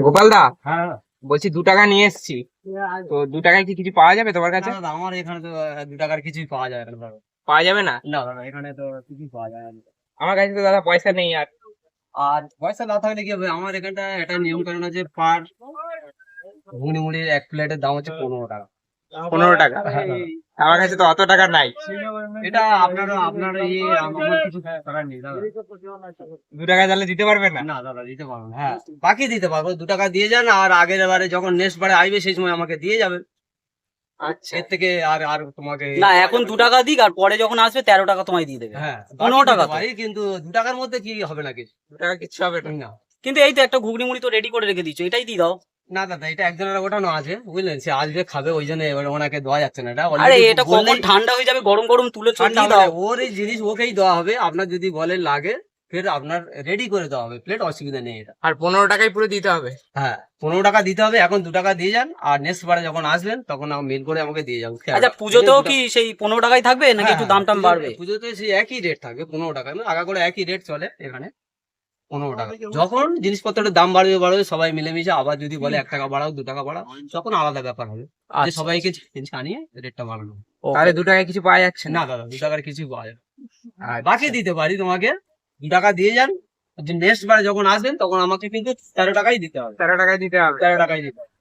গোপাল দা, হ্যাঁ বলছি 2 টাকা নিয়ে এসেছি, তো 2 টাকায় কি কিছু পাওয়া যাবে তোমার কাছে? দাদা, আমার এখানে তো 2 টাকার কিছুই পাওয়া যায় না দাদা। পাওয়া যাবে না? না দাদা, এখানে তো কিছুই পাওয়া যায় না। আমার কাছে তো দাদা পয়সা নেই আর। আর পয়সা না থাকলে কি হবে, আমার এখানটা একটা নিয়ম কানুন আছে, পার ঘুগনি মুড়ির এক প্লেটের দাম হচ্ছে 15 টাকা। 15 টাকা? হ্যাঁ দাদা। আমার কাছে তো অত টাকা নাই। এটা আপনার আমার কিছু করার নেই দাদা। 2 টাকা তাহলে দিতে পারবেন না? না দাদা, দিতে পারবো না। হ্যাঁ, বাকি দিতে পারবো, 2 টাকা দিয়ে যান, আর আগের বারে যখন নেক্সট বারে আসবে সেই সময় আমাকে দিয়ে যাবেন। আচ্ছা, এর থেকে আর আর তোমাকে না, এখন 2 টাকা দিক, আর পরে যখন আসবে 13 টাকা তোমায় দিয়ে দেবে। হ্যাঁ 15 টাকা দিতে তো। পারি, কিন্তু 2 টাকার মধ্যে কি হবে না কিছু। 2 টাকা কিচ্ছু হবে না। না কিন্তু এই তো একটা ঘুগনি মুড়ি তো রেডি করে রেখে দিচ্ছ, এটাই দিয়ে দাও। না দাদা, এটা একজনের ওঠানো আছে, বুঝলেন, সে আসবে খাবে, ওই জন্য এবার ওনাকে দেওয়া যাচ্ছে না। এটা আরে already এটা কখন বললেই ঠান্ডা হয়ে যাবে, গরম গরম তুলে ঠান্ডা দিয়ে হবে দাও। না, ওর এই জিনিস ওকেই দেওয়া হবে। আপনার যদি বলেন লাগে, ফের আপনার রেডি করে দেওয়া হবে প্লেট, অসুবিধা নেই এটা। আর 15 টাকায় পুরো দিতে হবে? হ্যাঁ, 15 টাকা দিতে হবে, এখন 2 টাকা দিয়ে যান, আর নেক্সট বারে যখন আসবেন তখন মেল করে আমাকে দিয়ে যান। আচ্ছা, পুজোতেও কি সেই 15 টাকাই থাকবে নাকি হ্যাঁ, একটু দাম টাম বাড়বে? পুজোতে সেই একই রেট থাকবে, 15 টাকা, আগা করে একই রেট চলে এখানে, 15 টাকা। যখন জিনিসপত্রের দাম বাড়বে সবাই মিলেমিশে, আবার যদি বলে 1 টাকা বাড়াও 2 টাকা বাড়াও, তখন আলাদা ব্যাপার হবে, যে আচ্ছা, সবাইকে জানিয়ে রেটটা বাড়ানো। তাহলে 2 টাকায় কিছু পাওয়া যাচ্ছে না না? দাদা, 2 টাকার কিছুই পাওয়া যাবে না। আচ্ছা। বাকি দিতে পারি তোমাকে, 2 টাকা দিয়ে যান, যে নেক্সট বারে যখন আসবেন তখন আমাকে কিন্তু 13 টাকাই দিতে হবে। 13 টাকায় দিতে হবে? 13 টাকাই দিতে হবে।